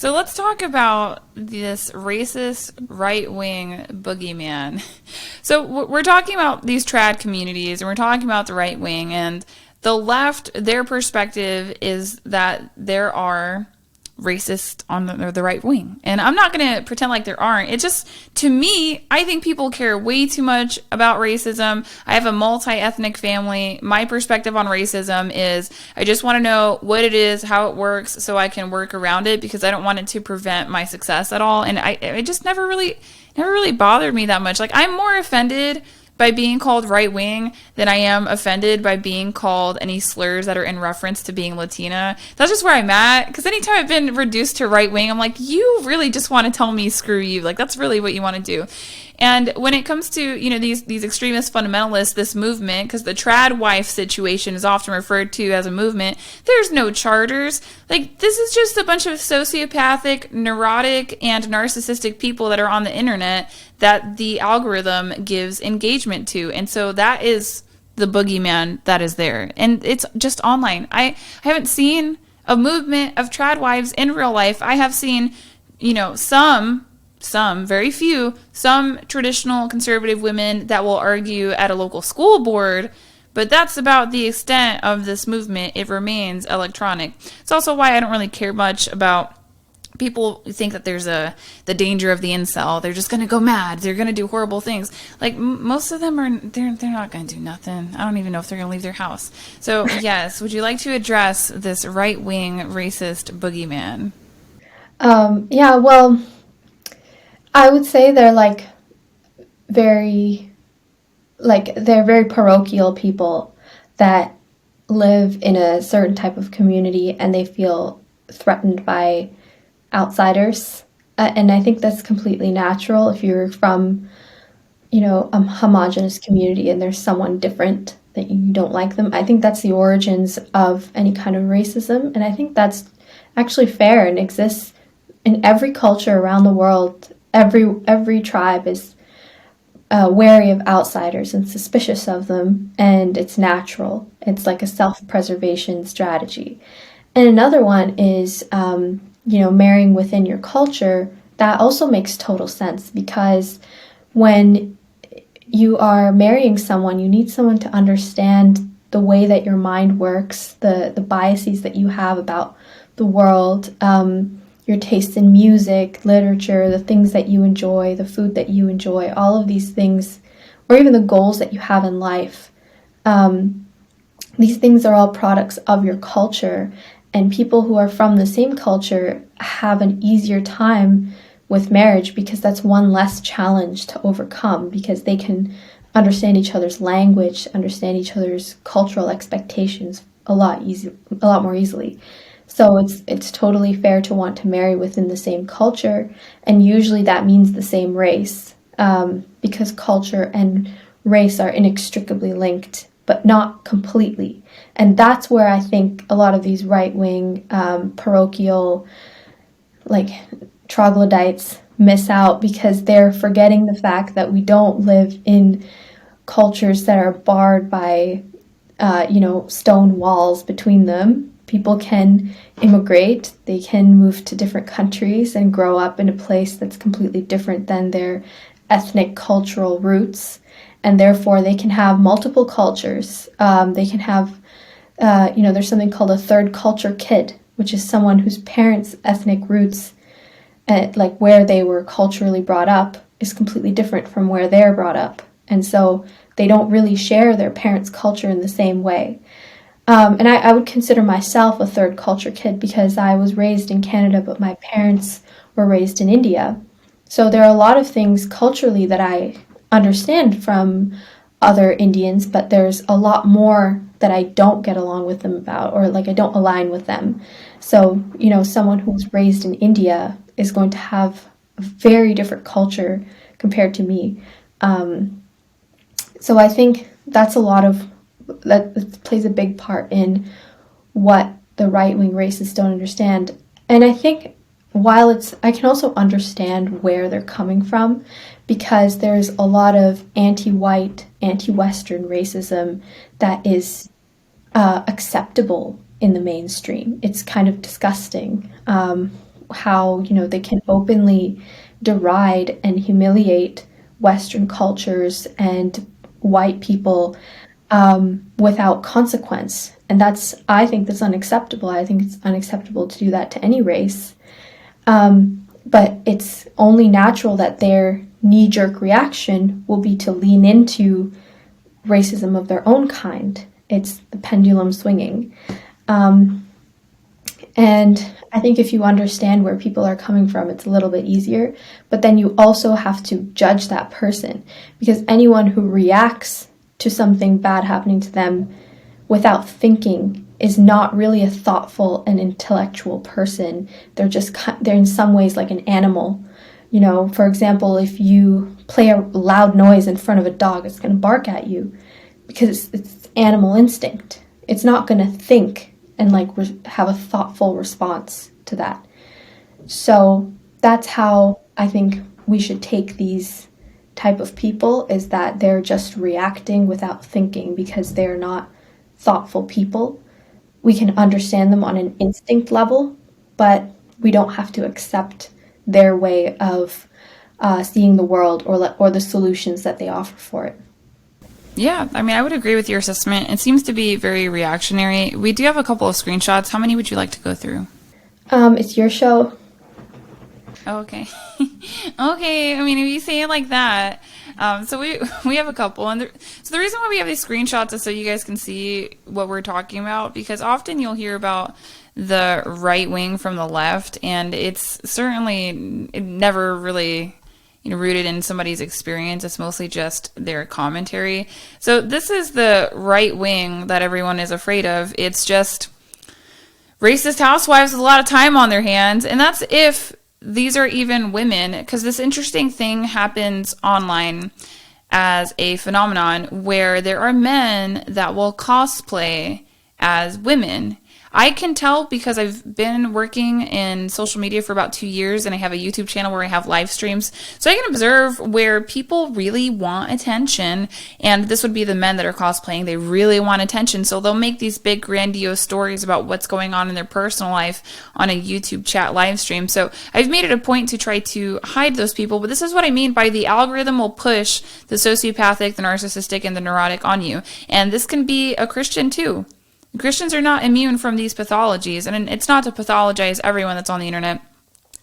So let's talk about this racist right-wing boogeyman. So we're talking about these trad communities, and we're talking about the right wing, and the left, their perspective is that there are racist on the right wing. And I'm not going to pretend like there aren't. It just, to me, I think people care way too much about racism. I have a multi-ethnic family. My perspective on racism is I just want to know what it is, how it works, so I can work around it, because I don't want it to prevent my success at all. And it just never really bothered me that much. Like, I'm more offended by being called right wing than I am offended by being called any slurs that are in reference to being Latina. That's just where I'm at. Because anytime I've been reduced to right wing, I'm like, you really just want to tell me screw you. Like, that's really what you want to do. And when it comes to, these extremist fundamentalists, this movement, because the trad wife situation is often referred to as a movement, there's no charters. Like, this is just a bunch of sociopathic, neurotic, and narcissistic people that are on the internet that the algorithm gives engagement to. And so that is the boogeyman that is there. And it's just online. I haven't seen a movement of trad wives in real life. I have seen, some, very few, some traditional conservative women that will argue at a local school board, but that's about the extent of this movement. It remains electronic. It's also why I don't really care much about people who think that there's the danger of the incel. They're just going to go mad. They're going to do horrible things. Like, most of them they're not going to do nothing. I don't even know if they're going to leave their house. So, yes, would you like to address this right-wing racist boogeyman? Yeah, well, I would say they're they're very parochial people that live in a certain type of community and they feel threatened by outsiders. And I think that's completely natural if you're from, a homogenous community and there's someone different that you don't like them. I think that's the origins of any kind of racism. And I think that's actually fair and exists in every culture around the world. Every tribe is wary of outsiders and suspicious of them, and it's natural. It's like a self-preservation strategy. And another one is, marrying within your culture. That also makes total sense, because when you are marrying someone, you need someone to understand the way that your mind works, the biases that you have about the world, your taste in music, literature, the things that you enjoy, the food that you enjoy, all of these things, or even the goals that you have in life. These things are all products of your culture, and people who are from the same culture have an easier time with marriage because that's one less challenge to overcome, because they can understand each other's language, understand each other's cultural expectations a lot more easily. So it's totally fair to want to marry within the same culture, and usually that means the same race, because culture and race are inextricably linked, but not completely. And that's where I think a lot of these right-wing, parochial, troglodytes miss out, because they're forgetting the fact that we don't live in cultures that are barred by, stone walls between them. People can immigrate, they can move to different countries and grow up in a place that's completely different than their ethnic cultural roots, and therefore they can have multiple cultures. They can have, there's something called a third culture kid, which is someone whose parents' ethnic roots, where they were culturally brought up, is completely different from where they're brought up. And so they don't really share their parents' culture in the same way. And I would consider myself a third culture kid because I was raised in Canada, but my parents were raised in India. So there are a lot of things culturally that I understand from other Indians, but there's a lot more that I don't get along with them about, or I don't align with them. So, someone who's raised in India is going to have a very different culture compared to me. So I think that's that plays a big part in what the right-wing racists don't understand. And I think I can also understand where they're coming from, because there's a lot of anti-white, anti-Western racism that is acceptable in the mainstream. It's kind of disgusting. how, they can openly deride and humiliate Western cultures and white people without consequence. And I think that's unacceptable. I think it's unacceptable to do that to any race. But it's only natural that their knee-jerk reaction will be to lean into racism of their own kind. It's the pendulum swinging. And I think if you understand where people are coming from, it's a little bit easier. But then you also have to judge that person, because anyone who reacts to something bad happening to them without thinking is not really a thoughtful and intellectual person. They're in some ways like an animal. For example, if you play a loud noise in front of a dog, it's going to bark at you because it's animal instinct. It's not going to think and have a thoughtful response to that. So that's how I think we should take these type of people, is that they're just reacting without thinking because they're not thoughtful people. We can understand them on an instinct level, but we don't have to accept their way of seeing the world or the solutions that they offer for it. Yeah, I would agree with your assessment. It seems to be very reactionary. We do have a couple of screenshots. How many would you like to go through? It's your show. Oh, okay. Okay, if you say it like that. So we have a couple. And so the reason why we have these screenshots is so you guys can see what we're talking about, because often you'll hear about the right wing from the left, and it's certainly never really rooted in somebody's experience. It's mostly just their commentary. So this is the right wing that everyone is afraid of. It's just racist housewives with a lot of time on their hands, and that's if these are even women, because this interesting thing happens online as a phenomenon where there are men that will cosplay as women. I can tell because I've been working in social media for about 2 years, and I have a YouTube channel where I have live streams. So I can observe where people really want attention, and this would be the men that are cosplaying. They really want attention, so they'll make these big grandiose stories about what's going on in their personal life on a YouTube chat live stream. So I've made it a point to try to hide those people, but this is what I mean by the algorithm will push the sociopathic, the narcissistic, and the neurotic on you. And this can be a Christian too. Christians are not immune from these pathologies, and it's not to pathologize everyone that's on the internet.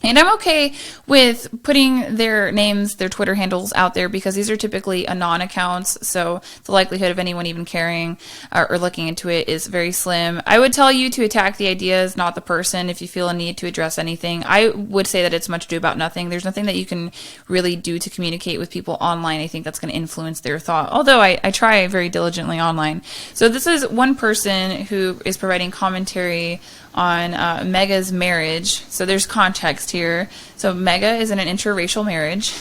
And I'm okay with putting their names, their Twitter handles out there, because these are typically anon accounts, so the likelihood of anyone even caring or looking into it is very slim. I would tell you to attack the ideas, not the person, if you feel a need to address anything. I would say that it's much ado about nothing. There's nothing that you can really do to communicate with people online. I think that's going to influence their thought, although I try very diligently online. So this is one person who is providing commentary on Megha's marriage. So there's context here. So Megha is in an interracial marriage.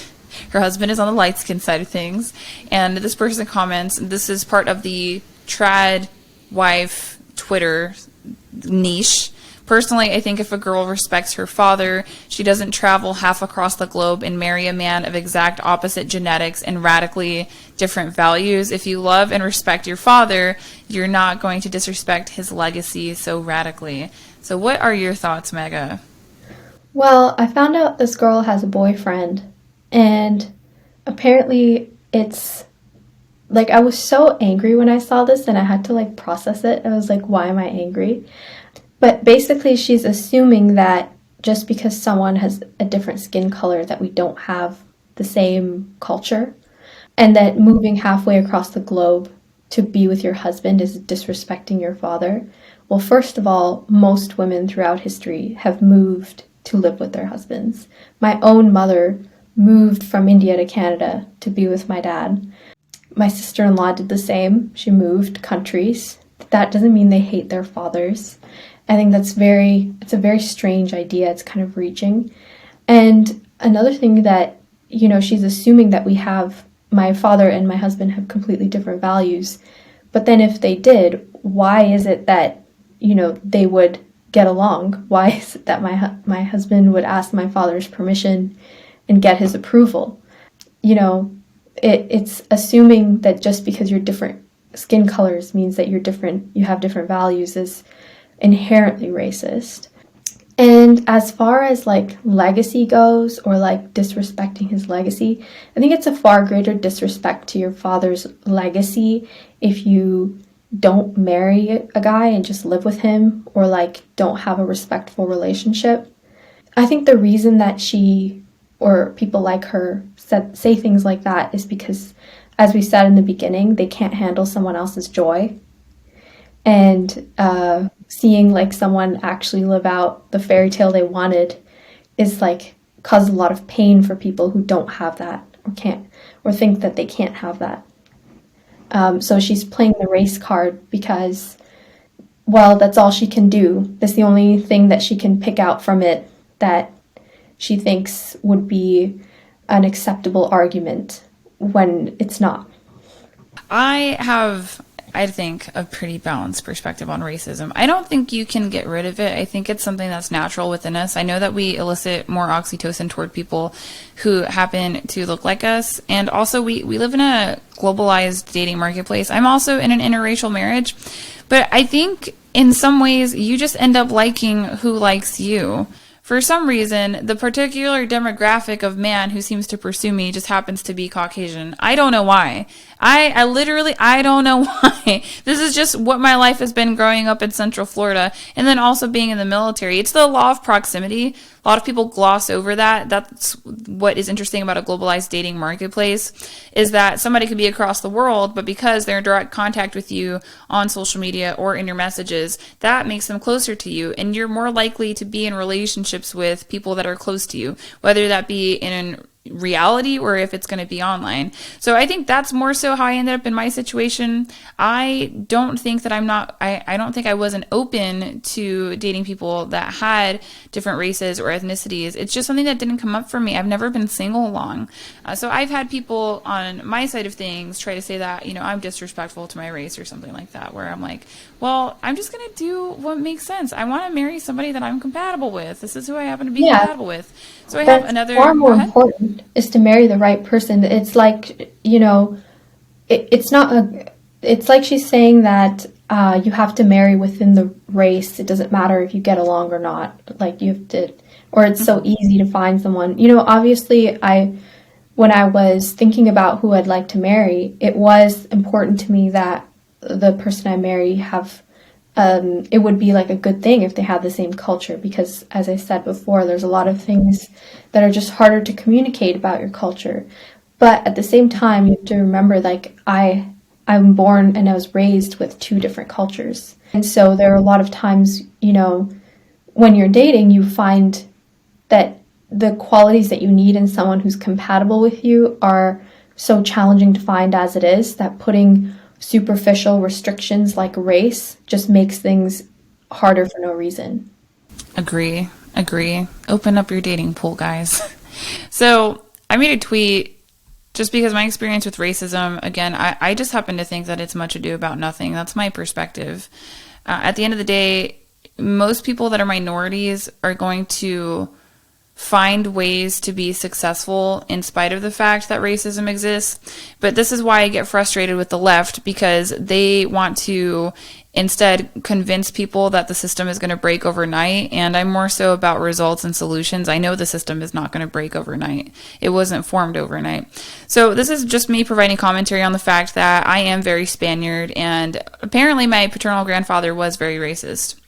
Her husband is on the light skin side of things. And this person comments, this is part of the trad wife Twitter niche. Personally, I think if a girl respects her father, she doesn't travel half across the globe and marry a man of exact opposite genetics and radically different values. If you love and respect your father, you're not going to disrespect his legacy so radically. So what are your thoughts, Megha? Well, I found out this girl has a boyfriend, and apparently it's I was so angry when I saw this, and I had to process it. I was like, why am I angry? But basically she's assuming that just because someone has a different skin color that we don't have the same culture, and that moving halfway across the globe to be with your husband is disrespecting your father. Well, first of all, most women throughout history have moved to live with their husbands. My own mother moved from India to Canada to be with my dad. My sister-in-law did the same. She moved countries. That doesn't mean they hate their fathers. I think it's a very strange idea. It's kind of reaching. And another thing that, she's assuming that my father and my husband have completely different values. But then if they did, why is it that, they would get along? Why is it that my husband would ask my father's permission and get his approval? It's assuming that just because you're different skin colors means that you have different values is inherently racist. And as far as like legacy goes, or like disrespecting his legacy, I think it's a far greater disrespect to your father's legacy if you don't marry a guy and just live with him, or like don't have a respectful relationship. I think the reason that she or people like her say things like that is because, as we said in the beginning, they can't handle someone else's joy. And seeing like someone actually live out the fairy tale they wanted is like causes a lot of pain for people who don't have that, or can't, or think that they can't have that. So she's playing the race card because, well, that's all she can do. That's the only thing that she can pick out from it that she thinks would be an acceptable argument when it's not. I think, a pretty balanced perspective on racism. I don't think you can get rid of it. I think it's something that's natural within us. I know that we elicit more oxytocin toward people who happen to look like us. And also, we live in a globalized dating marketplace. I'm also in an interracial marriage. But I think in some ways, you just end up liking who likes you. For some reason, the particular demographic of man who seems to pursue me just happens to be Caucasian. I don't know why. I literally, I don't know why. This is just what my life has been growing up in Central Florida, and then also being in the military. It's the law of proximity. A lot of people gloss over that. That's what is interesting about a globalized dating marketplace, is that somebody could be across the world, but because they're in direct contact with you on social media or in your messages, that makes them closer to you, and you're more likely to be in relationships with people that are close to you, whether that be in reality or if it's going to be online. So I think that's more so how I ended up in my situation. I don't think that I don't think I wasn't open to dating people that had different races or ethnicities. It's just something that didn't come up for me. I've never been single long. So I've had people on my side of things try to say that, I'm disrespectful to my race or something like that, where I'm like, well, I'm just going to do what makes sense. I want to marry somebody that I'm compatible with. This is who I happen to be compatible with. So I have another. Far more important is to marry the right person. It's like, it's not a. It's like she's saying that you have to marry within the race. It doesn't matter if you get along or not. Like you have to, or it's so easy to find someone. Obviously, when I was thinking about who I'd like to marry, it was important to me that the person I marry have. It would be like a good thing if they had the same culture, because as I said before, there's a lot of things that are just harder to communicate about your culture. But at the same time, you have to remember, like, I'm born and I was raised with two different cultures. And so there are a lot of times, when you're dating, you find that the qualities that you need in someone who's compatible with you are so challenging to find as it is, that putting superficial restrictions like race just makes things harder for no reason. Agree. Open up your dating pool, guys. So I made a tweet just because my experience with racism, again, I just happen to think that it's much ado about nothing. That's my perspective. At the end of the day, most people that are minorities are going to find ways to be successful in spite of the fact that racism exists. But this is why I get frustrated with the left, because they want to instead convince people that the system is going to break overnight. And I'm more so about results and solutions. I know the system is not going to break overnight. It wasn't formed overnight. So this is just me providing commentary on the fact that I am very Spaniard, and apparently my paternal grandfather was very racist.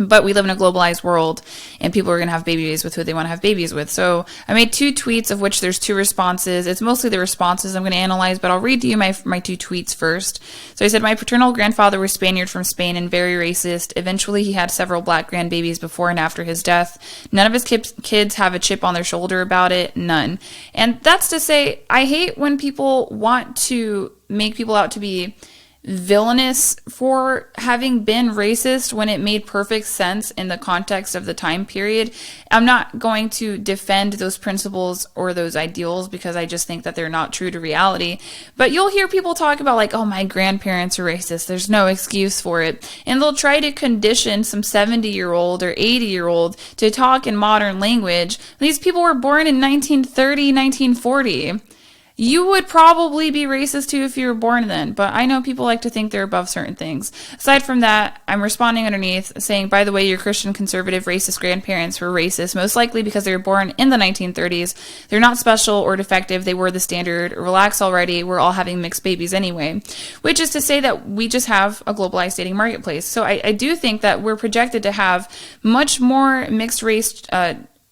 But we live in a globalized world, and people are going to have babies with who they want to have babies with. So I made 2 tweets, of which there's 2 responses. It's mostly the responses I'm going to analyze, but I'll read to you my 2 tweets first. So I said, my paternal grandfather was Spaniard from Spain and very racist. Eventually, he had several black grandbabies before and after his death. None of his kids have a chip on their shoulder about it. None. And that's to say, I hate when people want to make people out to be villainous for having been racist when it made perfect sense in the context of the time period. I'm not going to defend those principles or those ideals because I just think that they're not true to reality. But you'll hear people talk about like, oh, my grandparents are racist. There's no excuse for it. And they'll try to condition some 70-year-old or 80-year-old to talk in modern language. These people were born in 1930, 1940. you would probably be racist too if you were born then. But I know people like to think they're above certain things. Aside from that, I'm responding underneath saying, by the way, your Christian conservative racist grandparents were racist, most likely because they were born in the 1930s. They're not special or defective. They were the standard. Relax already. We're all having mixed babies anyway. Which is to say that we just have a globalized dating marketplace. So I do think that we're projected to have much more mixed race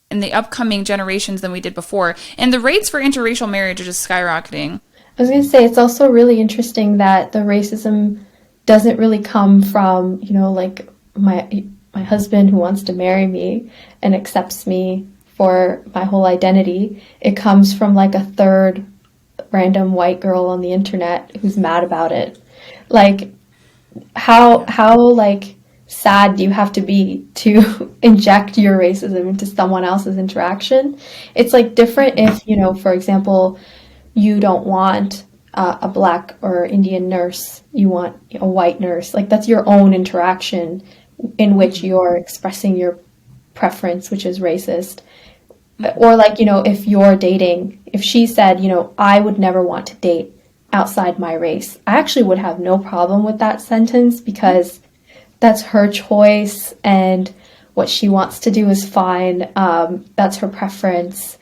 in the upcoming generations than we did before. And the rates for interracial marriage are just skyrocketing. I was going to say, it's also really interesting that the racism doesn't really come from, like my husband who wants to marry me and accepts me for my whole identity. It comes from like a third random white girl on the internet who's mad about it. Like, how like sad do you have to be to inject your racism into someone else's interaction? It's like different if, for example, you don't want a black or Indian nurse, you want a white nurse. Like, that's your own interaction in which you're expressing your preference, which is racist. Or like, if you're dating, if she said, I would never want to date outside my race, I actually would have no problem with that sentence, because that's her choice and what she wants to do is fine. That's her preference.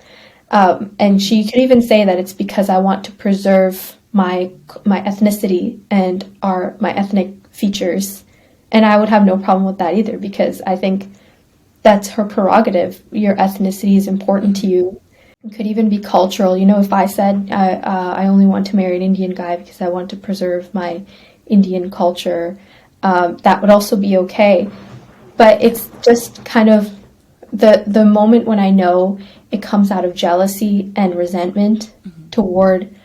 And she could even say that it's because I want to preserve my ethnicity and my ethnic features. And I would have no problem with that either, because I think that's her prerogative. Your ethnicity is important to you. It could even be cultural. If I said I only want to marry an Indian guy because I want to preserve my Indian culture, that would also be okay. But it's just kind of the moment when I know it comes out of jealousy and resentment toward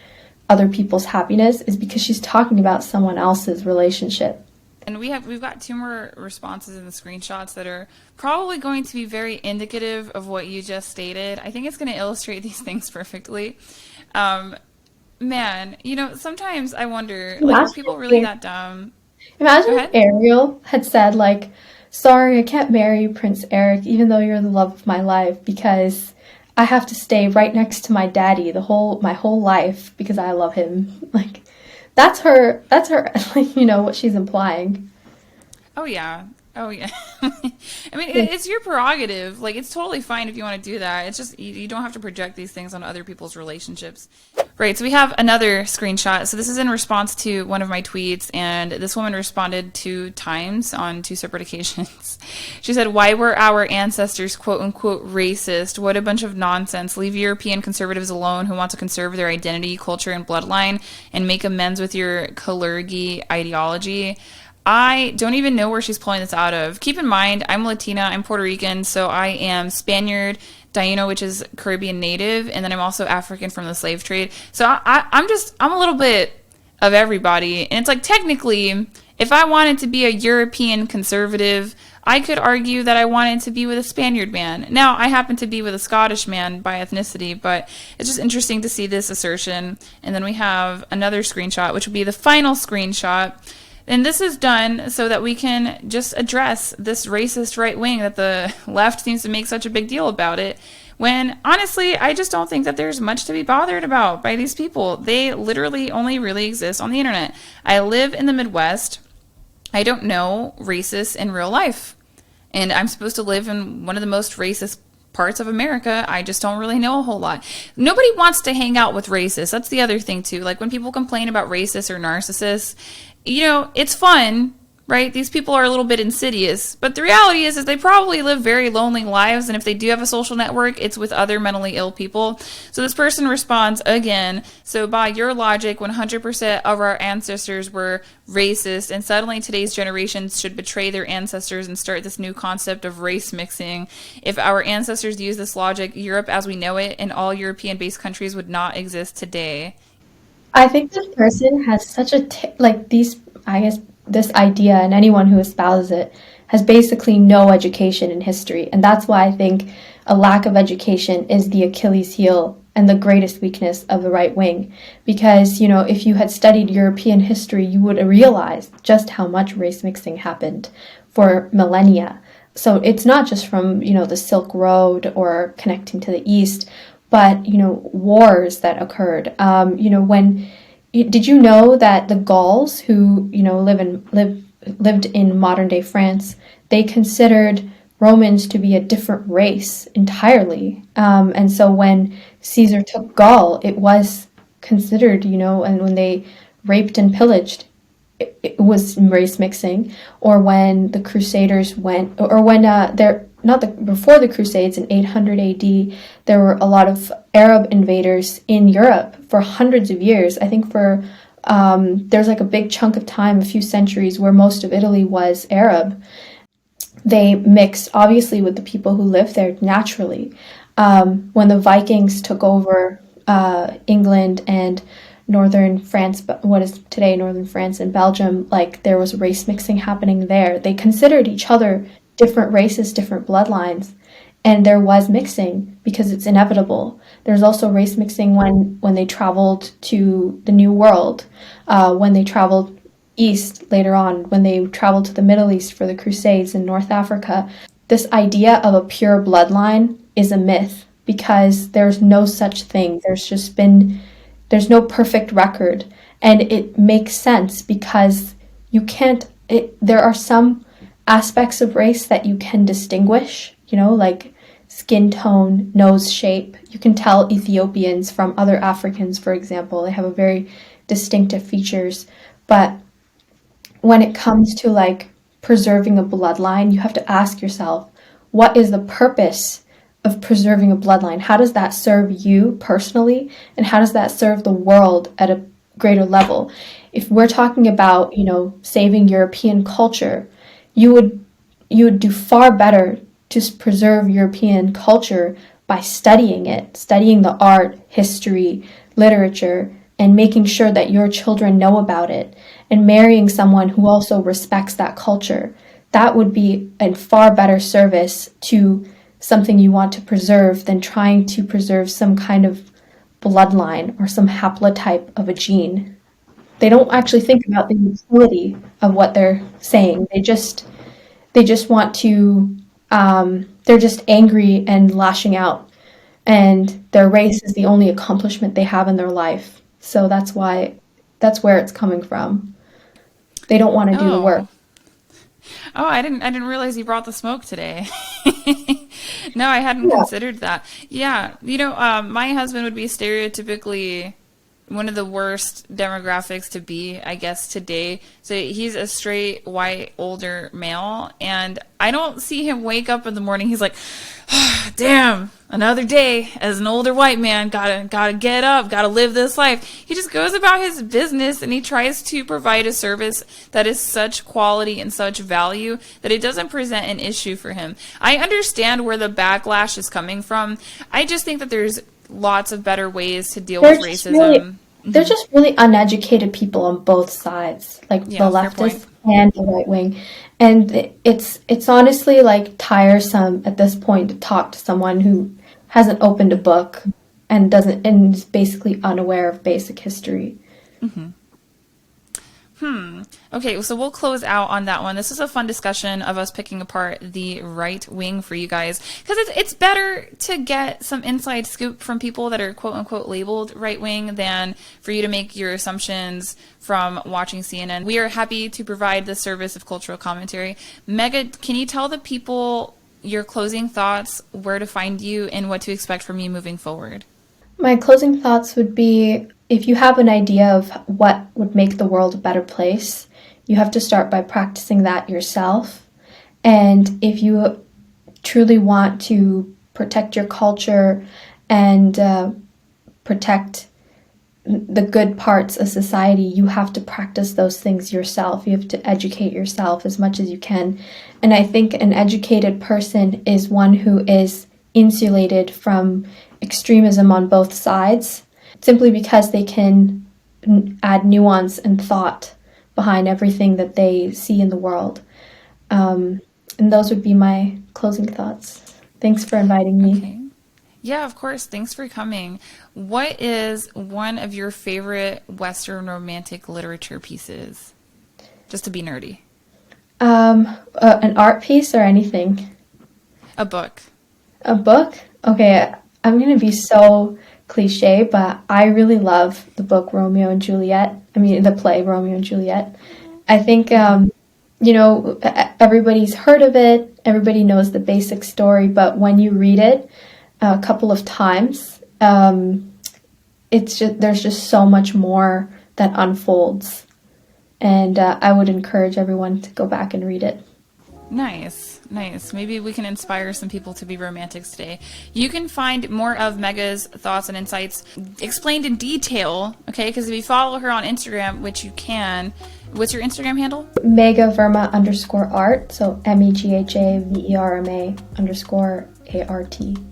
other people's happiness is because she's talking about someone else's relationship. And we've got 2 more responses in the screenshots that are probably going to be very indicative of what you just stated. I think it's going to illustrate these things perfectly. Man, sometimes I wonder, like, are people really that dumb? Imagine if Ariel had said, like, sorry, I can't marry you, Prince Eric, even though you're the love of my life, because I have to stay right next to my daddy my whole life because I love him. Like, that's her, like, what she's implying. Oh, yeah. I mean, it's your prerogative. Like, it's totally fine if you want to do that. It's just, you don't have to project these things on other people's relationships. Right, so we have another screenshot. So this is in response to one of my tweets, and this woman responded 2 times on 2 separate occasions. She said, why were our ancestors quote-unquote racist? What a bunch of nonsense. Leave European conservatives alone who want to conserve their identity, culture, and bloodline, and make amends with your Kalergi ideology. I don't even know where she's pulling this out of. Keep in mind, I'm Latina, I'm Puerto Rican, so I am Spaniard, Taino, which is Caribbean native, and then I'm also African from the slave trade. So I'm a little bit of everybody. And it's like, technically, if I wanted to be a European conservative, I could argue that I wanted to be with a Spaniard man. Now, I happen to be with a Scottish man by ethnicity, but it's just interesting to see this assertion. And then we have another screenshot, which will be the final screenshot. And this is done so that we can just address this racist right wing that the left seems to make such a big deal about it, when honestly, I just don't think that there's much to be bothered about by these people. They literally only really exist on the internet. I live in the Midwest. I don't know racists in real life. And I'm supposed to live in one of the most racist parts of America. I just don't really know a whole lot. Nobody wants to hang out with racists. That's the other thing too. Like, when people complain about racists or narcissists, it's fun, right? These people are a little bit insidious, but the reality is they probably live very lonely lives, and if they do have a social network, it's with other mentally ill people. So this person responds again, so by your logic, 100% of our ancestors were racist, and suddenly today's generations should betray their ancestors and start this new concept of race mixing. If our ancestors used this logic, Europe as we know it and all European-based countries would not exist today. I think this person has such this idea, and anyone who espouses it has basically no education in history. And that's why I think a lack of education is the Achilles heel and the greatest weakness of the right wing. Because, if you had studied European history, you would realize just how much race mixing happened for millennia. So it's not just from, the Silk Road or connecting to the East. but, wars that occurred. Did you know that the Gauls who, lived in modern day France, they considered Romans to be a different race entirely. And so when Caesar took Gaul, it was considered, and when they raped and pillaged, it was race mixing. Or when the Crusaders went, or when before the Crusades in 800 AD, there were a lot of Arab invaders in Europe for hundreds of years. I think there's like a big chunk of time, a few centuries, where most of Italy was Arab. They mixed, obviously, with the people who lived there naturally. When the Vikings took over England and northern France, what is today northern France and Belgium, like there was race mixing happening there. They considered each other different races, different bloodlines, and there was mixing because it's inevitable. There's also race mixing when they traveled to the New World, when they traveled east later on, when they traveled to the Middle East for the Crusades in North Africa. This idea of a pure bloodline is a myth because there's no such thing. There's no perfect record, and it makes sense because there are some aspects of race that you can distinguish, like skin tone, nose shape. You can tell Ethiopians from other Africans, for example. They have a very distinctive features. But when it comes to like preserving a bloodline, you have to ask yourself, what is the purpose of preserving a bloodline? How does that serve you personally? And how does that serve the world at a greater level? If we're talking about, saving European culture, you would do far better to preserve European culture by studying it, studying the art, history, literature, and making sure that your children know about it, and marrying someone who also respects that culture. That would be a far better service to something you want to preserve than trying to preserve some kind of bloodline or some haplotype of a gene. They don't actually think about the utility of what they're saying. They just want to, they're just angry and lashing out. And their race is the only accomplishment they have in their life. So that's where it's coming from. They don't want to do the work. Oh. Oh, I didn't realize you brought the smoke today. No, I hadn't Yeah. considered that. Yeah, my husband would be stereotypically one of the worst demographics to be, I guess, today. So he's a straight, white, older male, and I don't see him wake up in the morning. He's like, "Ah, damn, another day as an older white man. Gotta get up. Gotta live this life." He just goes about his business and he tries to provide a service that is such quality and such value that it doesn't present an issue for him. I understand where the backlash is coming from. I just think that there's lots of better ways to deal They're with just really racism. they're just really uneducated people on both sides, like the Yeah, fair point. leftist and the right wing. And it's honestly like tiresome at this point to talk to someone who hasn't opened a book and is basically unaware of basic history. Okay, so we'll close out on that one. This is a fun discussion of us picking apart the right wing for you guys, because it's better to get some inside scoop from people that are quote unquote labeled right wing than for you to make your assumptions from watching CNN. We are happy to provide the service of cultural commentary. Megha, can you tell the people your closing thoughts, where to find you, and what to expect from you moving forward? My closing thoughts would be, if you have an idea of what would make the world a better place, you have to start by practicing that yourself. And if you truly want to protect your culture and protect the good parts of society, you have to practice those things yourself. You have to educate yourself as much as you can. And I think an educated person is one who is insulated from extremism on both sides, simply because they can add nuance and thought behind everything that they see in the world. And those would be my closing thoughts. Thanks for inviting me. Okay. Yeah, of course. Thanks for coming. What is one of your favorite Western romantic literature pieces? Just to be nerdy. An art piece or anything? A book. A book? Okay, I'm going to be so cliche, but I really love the book Romeo and Juliet. I mean, the play Romeo and Juliet. I think, everybody's heard of it, everybody knows the basic story, but when you read it a couple of times, there's just so much more that unfolds. And I would encourage everyone to go back and read it. Nice. Maybe we can inspire some people to be romantics today. You can find more of Megha's thoughts and insights explained in detail, okay? Because if you follow her on Instagram, which you can, what's your Instagram handle? Megha Verma _art, so MEGHAVERMA _ART.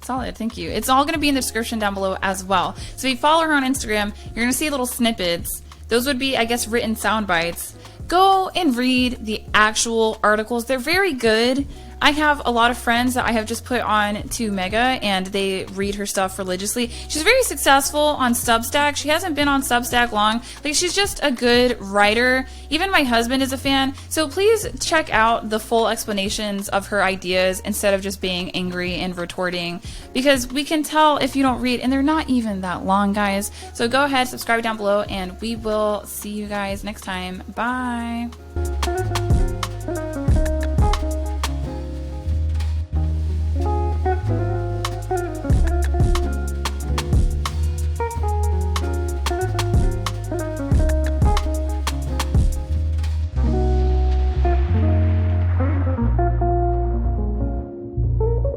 Solid, thank you. It's all going to be in the description down below as well. So if you follow her on Instagram, you're going to see little snippets. Those would be, I guess, written sound bites. Go and read the actual articles. They're very good. I have a lot of friends that I have just put on to Megha, and they read her stuff religiously. She's very successful on Substack. She hasn't been on Substack long. Like, she's just a good writer. Even my husband is a fan. So please check out the full explanations of her ideas instead of just being angry and retorting, because we can tell if you don't read, and they're not even that long, guys. So go ahead, subscribe down below, and we will see you guys next time. Bye.